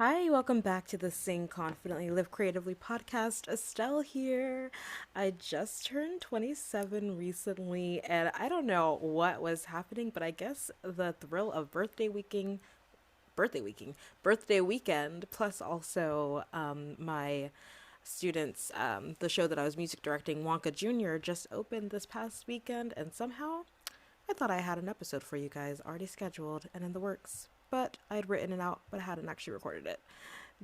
Hi, welcome back to the Sing Confidently Live Creatively podcast. Estelle here. I just turned 27 recently, and I don't know what was happening, but I guess the thrill of birthday weeking, birthday weekend, plus also my students, the show that I was music directing, Wonka Jr., just opened this past weekend, and somehow I thought I had an episode for you guys already scheduled and in the works. But I had written it out, but I hadn't actually recorded it.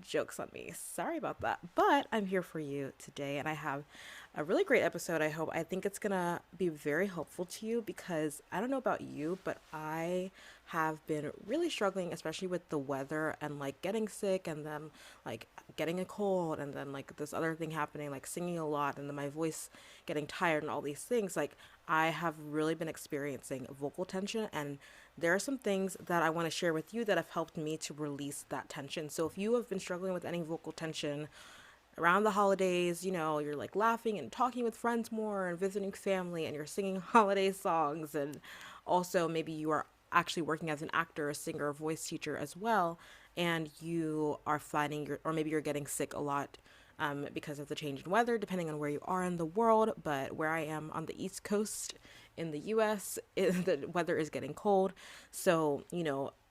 Jokes on me. Sorry about that. But I'm here for you today, and I have a really great episode. I think it's gonna be very helpful to you because I don't know about you, but I have been really struggling, especially with the weather and like getting sick and then like getting a cold and then like this other thing happening, like singing a lot and then my voice getting tired and all these things. Like I have really been experiencing vocal tension, and there are some things that I want to share with you that have helped me to release that tension. So if you have been struggling with any vocal tension around the holidays, you're like laughing and talking with friends more and visiting family and you're singing holiday songs, and also maybe you are actually working as an actor, a singer, a voice teacher as well, and you are finding or maybe you're getting sick a lot because of the change in weather, depending on where you are in the world. But where I am on the East Coast in the US, the weather is getting cold. So,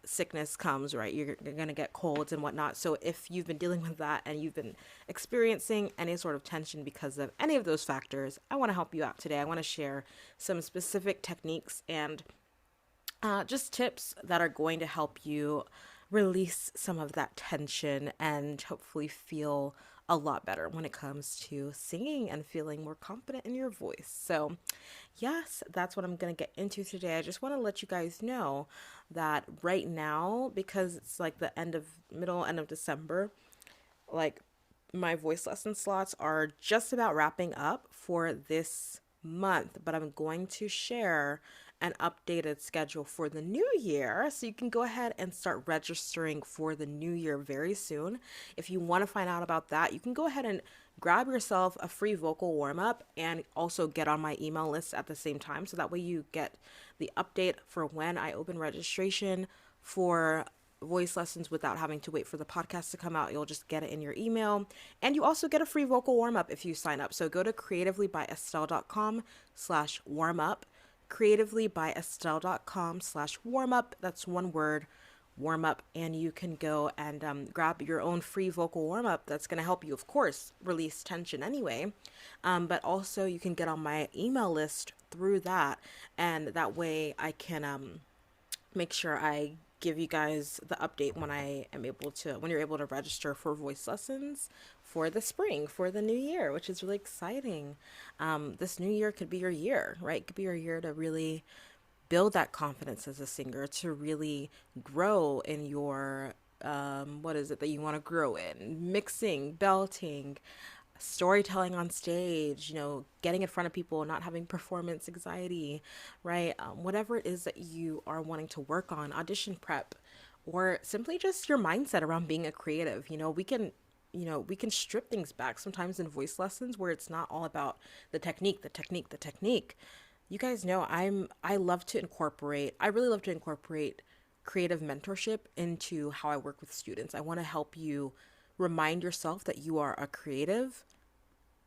sickness comes, right? You're going to get colds and whatnot. So, if you've been dealing with that and you've been experiencing any sort of tension because of any of those factors, I want to help you out today. I want to share some specific techniques and just tips that are going to help you release some of that tension and hopefully feel a lot better when it comes to singing and feeling more confident in your voice. So, yes, that's what I'm going to get into today. I just want to let you guys know that right now, because it's like the end of December, like my voice lesson slots are just about wrapping up for this month, but I'm going to share an updated schedule for the new year. So you can go ahead and start registering for the new year very soon. If you want to find out about that, you can go ahead and grab yourself a free vocal warm up and also get on my email list at the same time. So that way you get the update for when I open registration for voice lessons without having to wait for the podcast to come out. You'll just get it in your email. And you also get a free vocal warm up if you sign up. So go to creativelybyestelle.com/warm up. Creativelybyestelle.com/warm up. That's one word, warm up. And you can go and grab your own free vocal warm up. That's going to help you, of course, release tension anyway. But also, you can get on my email list through that. And that way, I can make sure I give you guys the update when you're able to register for voice lessons for the spring, for the new year, which is really exciting. This new year could be your year, right? It could be your year to really build that confidence as a singer, to really grow in your what is it that you want to grow in? Mixing, belting, storytelling on stage, getting in front of people, not having performance anxiety, right? Whatever it is that you are wanting to work on, audition prep, or simply just your mindset around being a creative. We can strip things back sometimes in voice lessons where it's not all about the technique, the technique, the technique. You guys know I really love to incorporate creative mentorship into how I work with students. I want to help you remind yourself that you are a creative,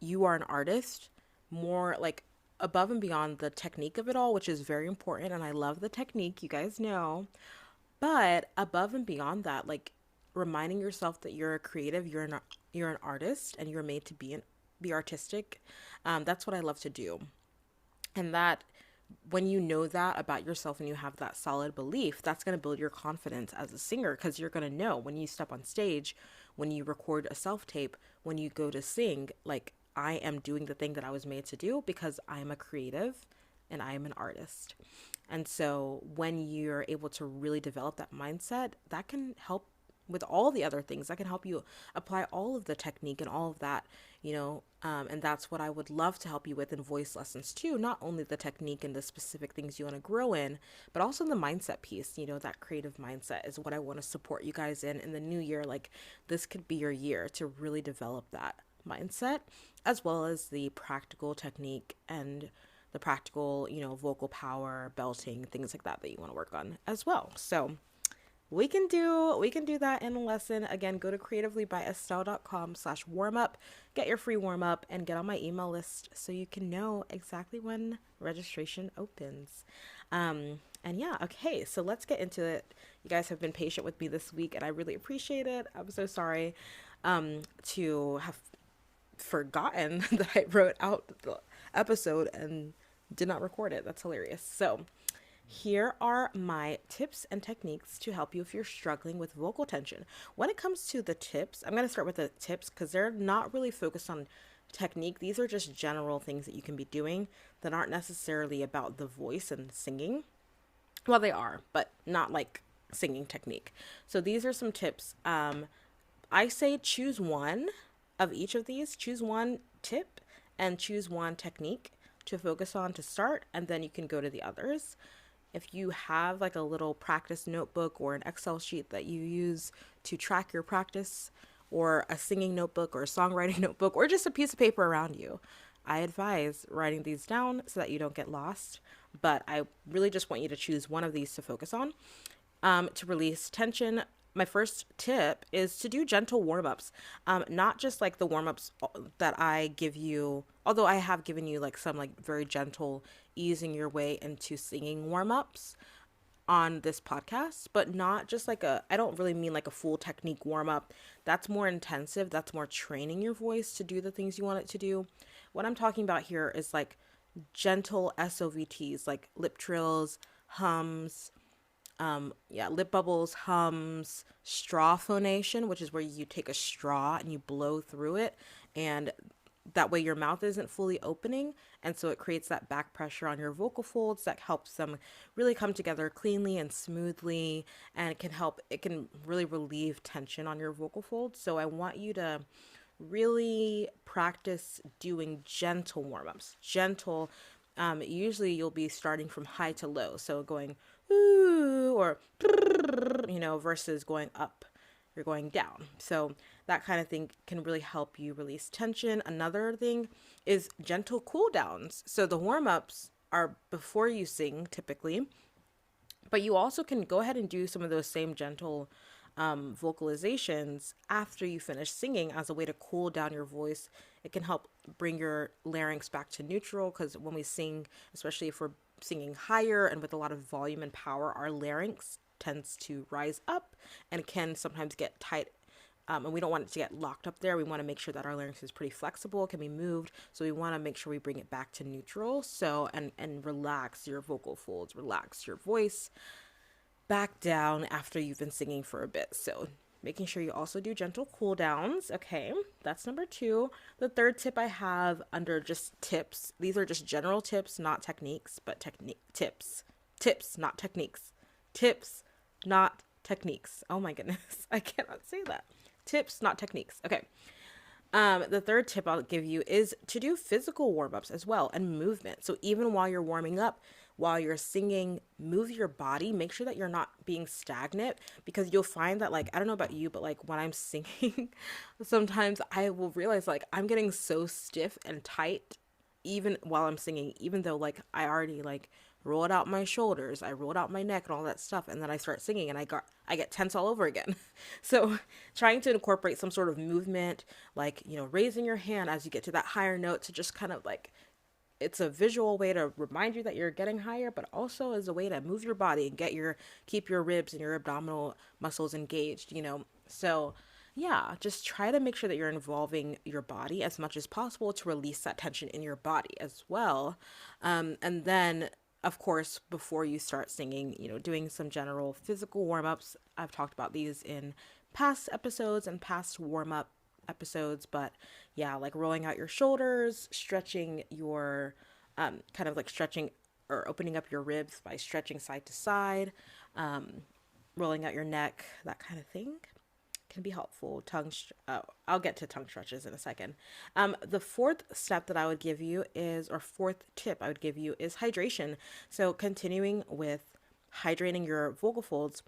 you are an artist, more like above and beyond the technique of it all, which is very important. And I love the technique, you guys know. But above and beyond that, like reminding yourself that you're a creative, you're an artist, and you're made to be artistic. That's what I love to do. And that when you know that about yourself and you have that solid belief, that's going to build your confidence as a singer, because you're going to know when you step on stage, when you record a self tape, when you go to sing, like I am doing the thing that I was made to do because I am a creative and I am an artist. And so when you're able to really develop that mindset, that can help with all the other things. That can help you apply all of the technique and all of that, and that's what I would love to help you with in voice lessons too. Not only the technique and the specific things you want to grow in, but also the mindset piece. That creative mindset is what I want to support you guys in the new year. Like this could be your year to really develop that mindset, as well as the practical technique and the practical, vocal power, belting, things like that you want to work on as well. So We can do that in a lesson. Again, go to creativelybyestelle.com/warmup, get your free warm up, and get on my email list so you can know exactly when registration opens. And yeah, okay, so let's get into it. You guys have been patient with me this week, and I really appreciate it. I'm so sorry to have forgotten that I wrote out the episode and did not record it. That's hilarious. So, here are my tips and techniques to help you if you're struggling with vocal tension. When it comes to the tips, I'm going to start with the tips because they're not really focused on technique. These are just general things that you can be doing that aren't necessarily about the voice and singing. Well, they are, but not like singing technique. So these are some tips. I say choose one of each of these. Choose one tip and choose one technique to focus on to start, and then you can go to the others. If you have like a little practice notebook or an Excel sheet that you use to track your practice, or a singing notebook or a songwriting notebook, or just a piece of paper around you, I advise writing these down so that you don't get lost. But I really just want you to choose one of these to focus on. To release tension, my first tip is to do gentle warm-ups. Not just like the warm-ups that I give you, although I have given you like some like very gentle easing your way into singing warm-ups on this podcast, but not just like I don't really mean like a full technique warm-up. That's more intensive. That's more training your voice to do the things you want it to do. What I'm talking about here is like gentle SOVTs, like lip trills, hums, lip bubbles, hums, straw phonation, which is where you take a straw and you blow through it, and that way your mouth isn't fully opening, and so it creates that back pressure on your vocal folds that helps them really come together cleanly and smoothly, and it can really relieve tension on your vocal folds. So I want you to really practice doing gentle warm-ups. Gentle, usually you'll be starting from high to low, so going ooh or versus going up, you're going down. So that kind of thing can really help you release tension. Another thing is gentle cool downs. So the warm-ups are before you sing typically, but you also can go ahead and do some of those same gentle vocalizations after you finish singing as a way to cool down your voice. It can help bring your larynx back to neutral, because when we sing, especially if we're singing higher and with a lot of volume and power, our larynx tends to rise up and can sometimes get tight. And we don't want it to get locked up there. We want to make sure that our larynx is pretty flexible, can be moved. So we want to make sure we bring it back to neutral. So, and relax your vocal folds, relax your voice back down after you've been singing for a bit. So making sure you also do gentle cool downs. Okay, that's number 2. The third tip I have under just tips, these are just general tips, not techniques, but tips. Tips, not techniques. Tips, not techniques. Oh my goodness, I cannot say that. Tips, not techniques. Okay. The third tip I'll give you is to do physical warm-ups as well, and movement. So even while you're warming up, while you're singing, move your body. Make sure that you're not being stagnant, because you'll find that, like, I don't know about you, but like when I'm singing, sometimes I will realize like I'm getting so stiff and tight even while I'm singing, even though like I already like rolled out my shoulders, I rolled out my neck and all that stuff, and then I start singing and I get tense all over again. So trying to incorporate some sort of movement, like, raising your hand as you get to that higher note, to just kind of like, it's a visual way to remind you that you're getting higher, but also as a way to move your body and keep your ribs and your abdominal muscles engaged, So yeah, just try to make sure that you're involving your body as much as possible to release that tension in your body as well. And then, of course, before you start singing, doing some general physical warm-ups. I've talked about these in past episodes and past warm-up episodes, but yeah, like rolling out your shoulders, stretching your, kind of like stretching or opening up your ribs by stretching side to side, rolling out your neck, that kind of thing can be helpful. I'll get to tongue stretches in a second. The fourth step that I would give you or fourth tip I would give you is hydration. So continuing with hydrating your vocal folds.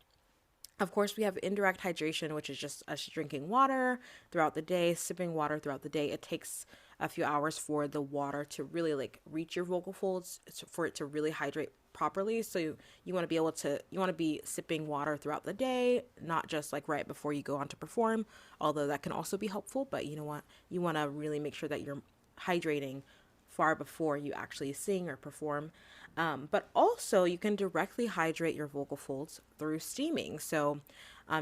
Of course, we have indirect hydration, which is just us drinking water throughout the day, sipping water throughout the day. It takes a few hours for the water to really like reach your vocal folds, for it to really hydrate properly. So you want to be able to, you want to be sipping water throughout the day, not just like right before you go on to perform, although that can also be helpful. But you know what? You want to really make sure that you're hydrating far before you actually sing or perform. But also, you can directly hydrate your vocal folds through steaming. So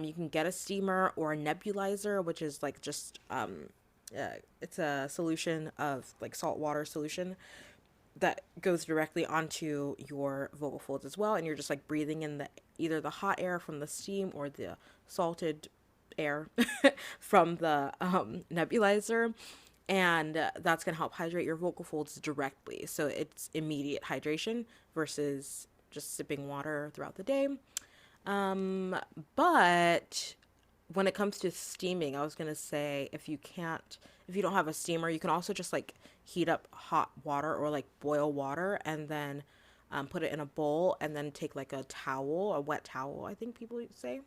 you can get a steamer or a nebulizer, which is like just, it's a solution of like salt water solution that goes directly onto your vocal folds as well. And you're just like breathing in the either the hot air from the steam or the salted air from the nebulizer, and that's going to help hydrate your vocal folds directly. So it's immediate hydration versus just sipping water throughout the day. But when it comes to steaming, I was going to say if you don't have a steamer, you can also just like heat up hot water or like boil water and then put it in a bowl and then take like a towel, a wet towel, I think people say,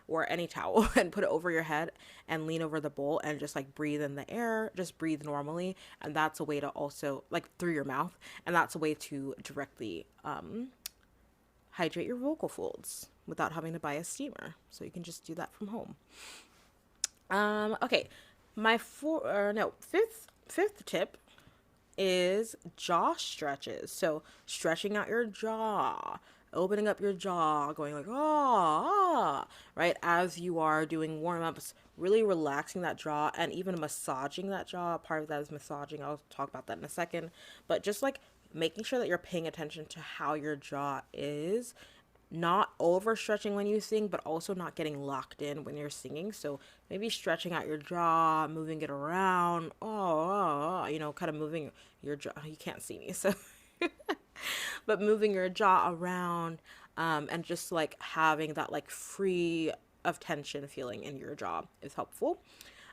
or any towel and put it over your head and lean over the bowl and just like breathe in the air, just breathe normally. And that's a way to also like through your mouth. And that's a way to directly hydrate your vocal folds without having to buy a steamer. So you can just do that from home. Okay. My fifth tip is jaw stretches. So stretching out your jaw, opening up your jaw, going like, right? As you are doing warm-ups, really relaxing that jaw and even massaging that jaw. Part of that is massaging. I'll talk about that in a second. But just like making sure that you're paying attention to how your jaw is, not overstretching when you sing, but also not getting locked in when you're singing. So maybe stretching out your jaw, moving it around, kind of moving your jaw. You can't see me, so but moving your jaw around, and just like having that like free of tension feeling in your jaw is helpful.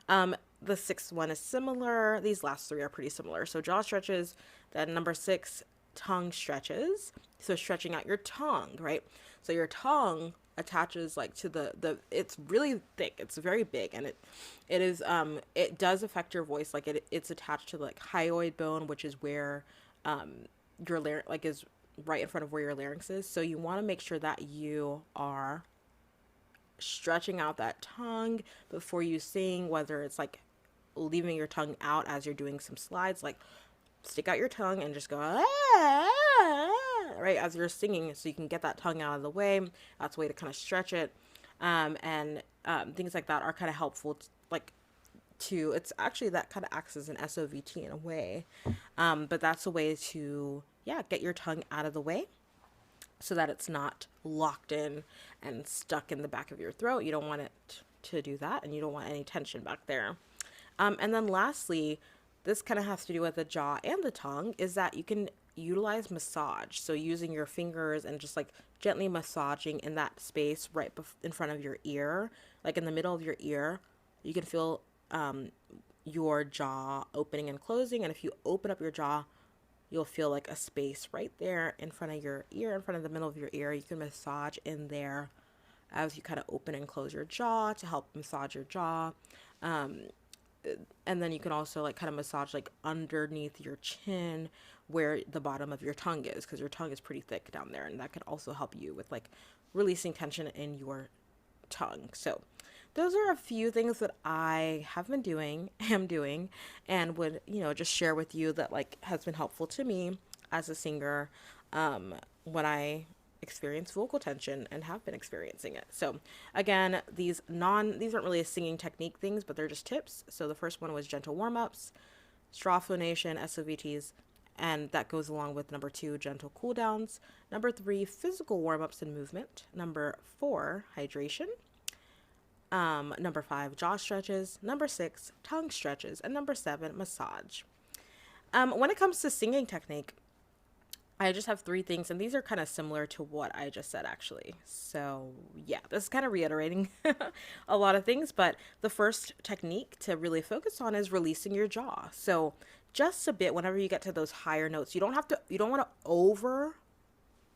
The sixth one is similar. These last three are pretty similar. So jaw stretches. Then number 6, tongue stretches. So stretching out your tongue, right? So your tongue attaches like to the it's really thick, it's very big, and it does affect your voice. Like it's attached to the like hyoid bone, which is where your larynx like is right in front of where your larynx is. So you want to make sure that you are stretching out that tongue before you sing, whether it's like leaving your tongue out as you're doing some slides, like stick out your tongue and just go right as you're singing, so you can get that tongue out of the way. That's a way to kind of stretch it, and things like that are kind of helpful it's actually that kind of acts as an SOVT in a way, but that's a way to get your tongue out of the way so that it's not locked in and stuck in the back of your throat. You don't want it to do that, and you don't want any tension back there. And then lastly, this kind of has to do with the jaw and the tongue, is that you can utilize massage. So using your fingers and just like gently massaging in that space right in front of your ear, like in the middle of your ear, you can feel your jaw opening and closing. And if you open up your jaw, you'll feel like a space right there in front of your ear, in front of the middle of your ear. You can massage in there as you kind of open and close your jaw to help massage your jaw. And then you can also like kind of massage like underneath your chin where the bottom of your tongue is, because your tongue is pretty thick down there, and that could also help you with like releasing tension in your tongue. So those are a few things that I have been doing, am doing, and would, just share with you that like has been helpful to me as a singer when I experience vocal tension and have been experiencing it. So again, these aren't really a singing technique things, but they're just tips. So the first one was gentle warm-ups, straw phonation, SOVTs, and that goes along with number 2, gentle cool downs. Number 3, physical warm-ups and movement. Number 4, hydration. Number 5, jaw stretches. Number 6, tongue stretches. And number 7, massage. When it comes to singing technique, I just have 3 things, and these are kind of similar to what I just said, actually. So yeah, this is kind of reiterating a lot of things, but the first technique to really focus on is releasing your jaw. So just a bit, whenever you get to those higher notes, you don't want to over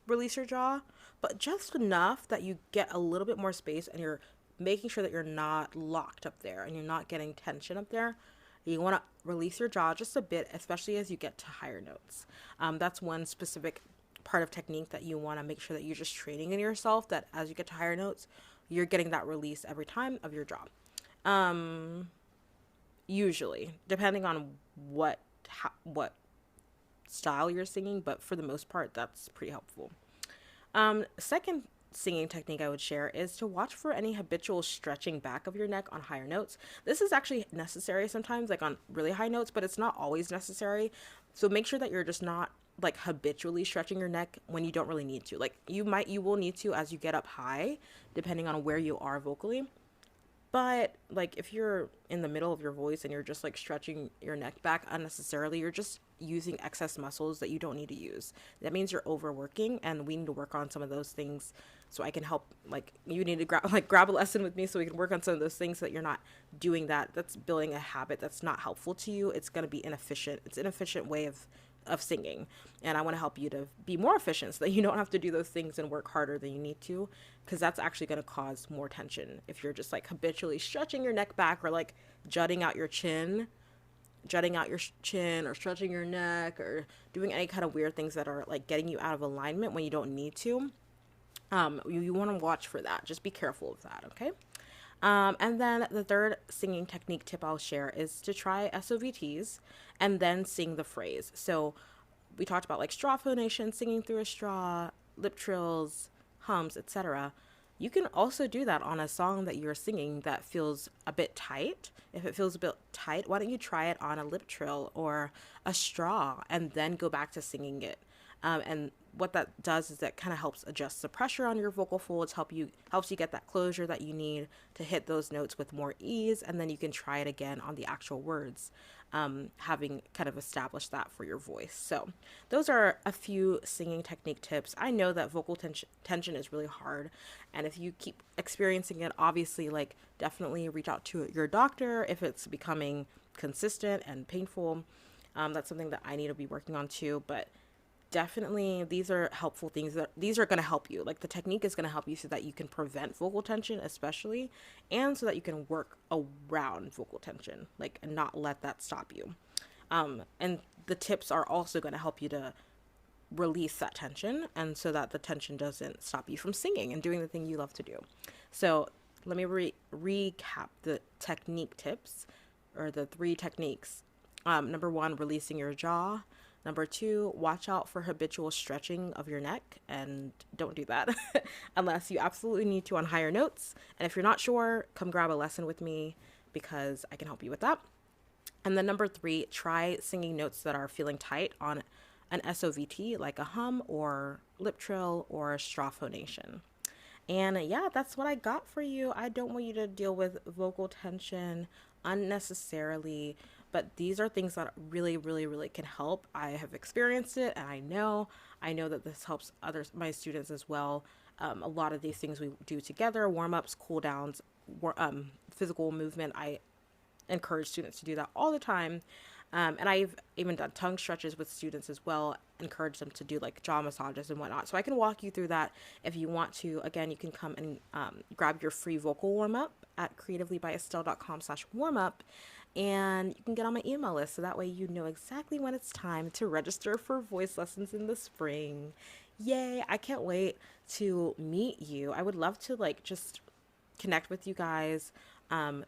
release your jaw, but just enough that you get a little bit more space and you're making sure that you're not locked up there and you're not getting tension up there. You want to release your jaw just a bit, especially as you get to higher notes. That's one specific part of technique that you want to make sure that you're just training in yourself, that as you get to higher notes, you're getting that release every time of your jaw. Usually, depending on what style you're singing, but for the most part, that's pretty helpful. Second singing technique I would share is to watch for any habitual stretching back of your neck on higher notes. This is actually necessary sometimes, like on really high notes, but it's not always necessary. So make sure that you're just not like habitually stretching your neck when you don't really need to. Like you will need to as you get up high, depending on where you are vocally. But like if you're in the middle of your voice and you're just like stretching your neck back unnecessarily, you're just using excess muscles that you don't need to use. That means you're overworking, and we need to work on some of those things so I can help. Like you need to grab a lesson with me so we can work on some of those things so that you're not doing that. That's building a habit that's not helpful to you. It's going to be inefficient. It's an inefficient way of singing, and I want to help you to be more efficient so that you don't have to do those things and work harder than you need to, because that's actually going to cause more tension if you're just like habitually stretching your neck back, or like jutting out your chin, or stretching your neck, or doing any kind of weird things that are like getting you out of alignment when you don't need to. You want to watch for that. Just be careful of that, okay? And then the third singing technique tip I'll share is to try SOVTs and then sing the phrase. So we talked about like straw phonation, singing through a straw, lip trills, hums, etc. You can also do that on a song that you're singing that feels a bit tight. If it feels a bit tight, why don't you try it on a lip trill or a straw and then go back to singing it? And what that does is that kind of helps adjust the pressure on your vocal folds, helps you get that closure that you need to hit those notes with more ease, and then you can try it again on the actual words, having kind of established that for your voice. So those are a few singing technique tips. I know that vocal tension is really hard, and if you keep experiencing it, obviously, like, definitely reach out to your doctor if it's becoming consistent and painful. That's something that I need to be working on too, but definitely these are helpful things. These are going to help you. Like, the technique is going to help you so that you can prevent vocal tension, especially, and so that you can work around vocal tension, like, and not let that stop you. And the tips are also going to help you to release that tension, and so that the tension doesn't stop you from singing and doing the thing you love to do. So let me recap the technique tips, or the 3 techniques. Number 1, releasing your jaw. Number 2, watch out for habitual stretching of your neck, and don't do that unless you absolutely need to on higher notes. And if you're not sure, come grab a lesson with me because I can help you with that. And then number 3, try singing notes that are feeling tight on an SOVT, like a hum or lip trill or a straw phonation. And yeah, that's what I got for you. I don't want you to deal with vocal tension unnecessarily, but these are things that really, really, really can help. I have experienced it, and I know that this helps my students as well. A lot of these things we do together, warm-ups, cool downs, physical movement. I encourage students to do that all the time. And I've even done tongue stretches with students as well, encourage them to do like jaw massages and whatnot. So I can walk you through that if you want to. Again, you can come and grab your free vocal warm-up at creativelybyestelle.com/warmup, and you can get on my email list, so that way you know exactly when it's time to register for voice lessons in the spring. Yay, I can't wait to meet you. I would love to like just connect with you guys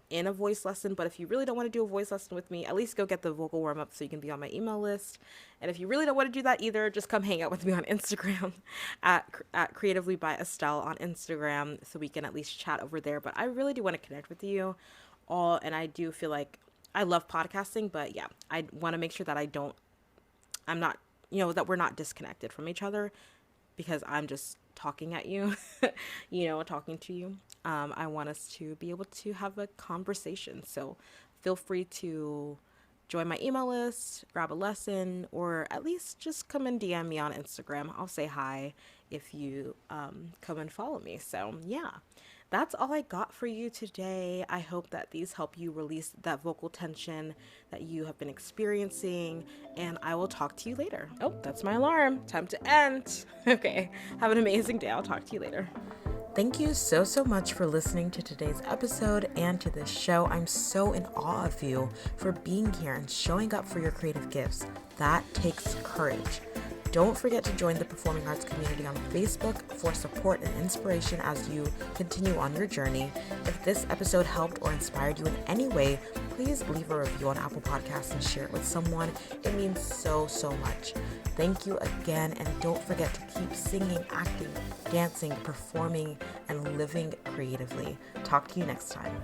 in a voice lesson, but if you really don't want to do a voice lesson with me, at least go get the vocal warm-up so you can be on my email list. And if you really don't want to do that either, just come hang out with me on Instagram at Creatively by Estelle on Instagram, so we can at least chat over there. But I really do want to connect with you all, and I do feel like I love podcasting, but yeah, I want to make sure that I'm not, that we're not disconnected from each other because I'm just talking at you, talking to you. I want us to be able to have a conversation. So feel free to join my email list, grab a lesson, or at least just come and DM me on Instagram. I'll say hi if you come and follow me. So yeah, that's all I got for you today. I hope that these help you release that vocal tension that you have been experiencing, and I will talk to you later. Oh, that's my alarm. Time to end. Okay, have an amazing day. I'll talk to you later. Thank you so much for listening to today's episode and to this show. I'm so in awe of you for being here and showing up for your creative gifts. That takes courage. Don't forget to join the performing arts community on Facebook for support and inspiration as you continue on your journey. If this episode helped or inspired you in any way, please leave a review on Apple Podcasts and share it with someone. It means so much. Thank you again, and don't forget to keep singing, acting, dancing, performing, and living creatively. Talk to you next time.